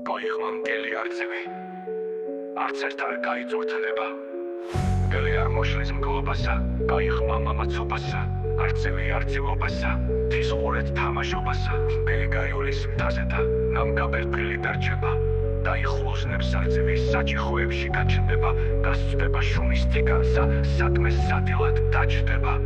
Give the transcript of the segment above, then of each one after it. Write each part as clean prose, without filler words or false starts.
გაიხმა მგელი არწივი არც ერთ არ გაიწურთნება მგელი არ მოშლის მგლობასა გაიხმა მამაცობასა არწივი არწივობასა თვის ყურეთ თამაშობასა მგელი გაიulis მთაზე და ნამგაბერფილი დარჩება დაიხლოსნებს არწივის საჭიხვეებში გაჩნდება გასწდება შუმის ციგანსა სადმე სადილად დაჭდება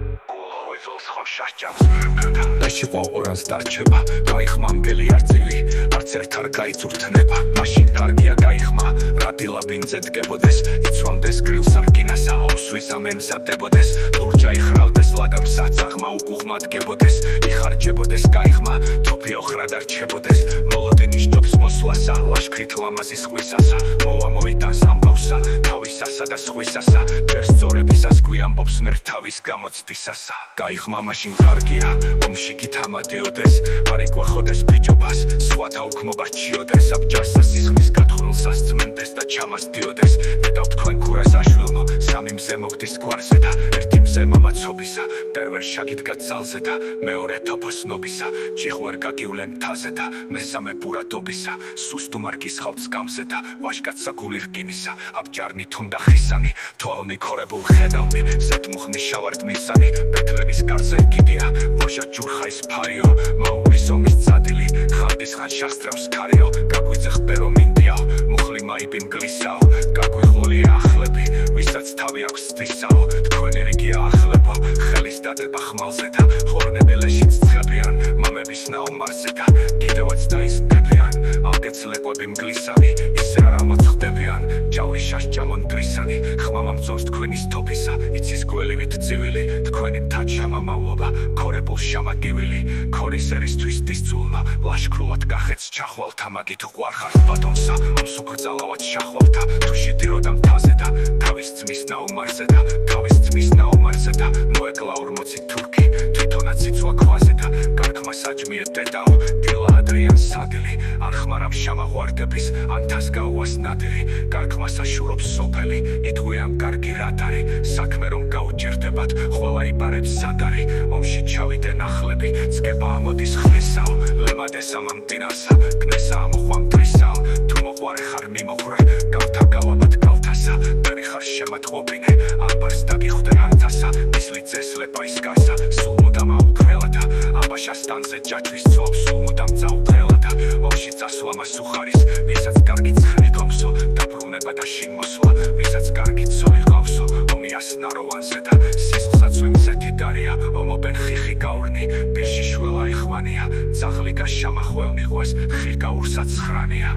დაიშიყვა ორანს დარჩება გაიხმა მგელი არწივი არც ერთ არ გაიწურთნება მაშინ კარგია გაიხმა რადილა ბინძე დგებოდეს იცვამდეს გრილს არკინასა ოსვის ამემზადებოდეს ლურჯა იხრალდეს ლადამსა წაღმა უკუღმა დგებოდეს იხარჯებოდეს გაიხმა თოფი ოხრა დარჩებოდეს მოლოდინი შტობს მოსვლასა ლაშქრით ლამაზი სხვისასა მოვა მოიტანს ამბავსა თავისასა და სხვისასა ჯერ სწორებისას გვიამბობს მერ თავის გამოცდისასა გაიხმა მაშინ კარგია ომში გითამადიოდეს არ იკვახოდეს ბიჭობას სხვათა უქმობა რჩიოდეს აბჯარსა სისხლის გათხრილსას წმენდეს და ჩამასდიოდეს მეტავ თქვენ ქურას აშვილმო სამი მზე მოგდის გვარზე და ერთი მზე მამაცობისა პერვერ შაგიდგა ძალზე და მეორე თოფოსნობისა ჭიხვერ გაგივლენ მთაზე და მესამე ბურადობისა სუსტ უმარგის ხალხს გამზე და ვაჟკაცსა გული რკინისა აბჯარნი თუნდა ხისანი თვალნი ქორებულ ხედავნი ზეთმუხნი შავარდ მისანი ბეთლების გარზე კიდია ვოჟა ჯურხაის ფარიო მაურის ომის წადილი ხალდის ხან შასტრავს ქარიო გაგვიძე ხბერო მინდიაო მუხლი მაიბი მგლისაო გაგვიხლულია ახლები ვისაც თავი აქვს ცდისაო თქვენი რიგია ახლებო ხელის დადება ხმალზე და ხორნებელეშიც ცხებიან მამების ნაუმარზე და კიდევაც დაისმდებიან ალგეცლეკვები მგლისანი ისე არ ამოწხდებიან ჯავის შაშჯამონ დრისანი ხმამამწონს თქვენის თოფისა იცის გველივით ძივილი თქვენი მთაჩამამავლობა ქორებულ შამაგივილი ქორის ერისთვის დისწულმა ლაშქრულად გახეთს ჩახვალთა მაგით ყვარხართ ბატონსა ომს უკრძალავად შახვალთა თუ შედიროდა მთაზე და თავის ძმის ნაუმარზე და თავის ძმის ნაუმარზე და მოეკლა ორმოცი თურქი თვითონაც იცვა ქვაზე და გარქმა საჭმიეთ დედაო დილა ადრიან სადილი არ ხმარამ შამაღვარდების ანთას გაუვას ნადირი გარქმა საშურობს სოფელი იტყვიან კარგი რადარი საქმე რომ გაუჭირდებათ ყველა იბარებს სადარი ომში ჩავიდენ ახლები წგება ამოდის ხლისაო ლემადეს ამამდინარსა კნესა ამოხვამ დრისაო თუ მოყვარე ხარ მიმოხრე გავთა გავაბად გავთასა დარი ხარ შემატყობინე ალბარს დაგიხვდე ანთასა მისლი წესლება ის გასა სულ მუდამ აუქველადა აბაშა სტანზე ჯაჭვის ცობს სულ მუდამ წაუქველადა ომში წასვლა მას უხარის ვისაც კარგი ცხრი გომსო დაბრუნება და შინმოსვლა ვისაც კარგი ცოლი ყავსო ომი ასნაროვანზე და სისხლსაც ვიმზეთი დარია ომობენ ხიხი გაურნი ბიში შველა იხვანია ძაღლი გაშამახველ მიღვეს ხირგაურსაც ხრანია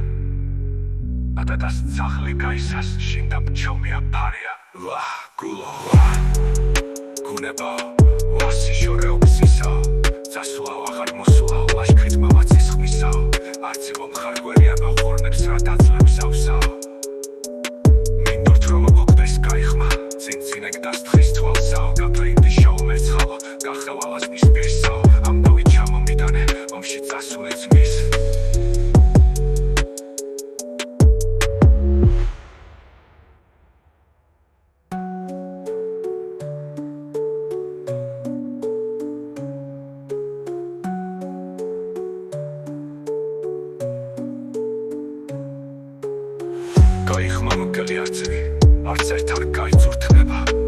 ადადას ძაღლი გაისას შინდა მჩომია ფარია ვა გულო ვა გუნება ვასი შორეობსისაო წასულაო აღარ მოსულაო ლაშქრით მამაცის ხმისაო არცივო მხარგვერია ბახორნებს რა დაძლევსავსაო მინდორთ რომ მოგდეს გაიხმა წინწინეგდას თხრის თვალსაო გაფრინდი შაუმერცხალო გახევალას მის პირსაო ამბავი ჩამომიდანე ომში წასულე ძმის გაიხმა მგელი არწივი არც ერთ არ გაიწურთნება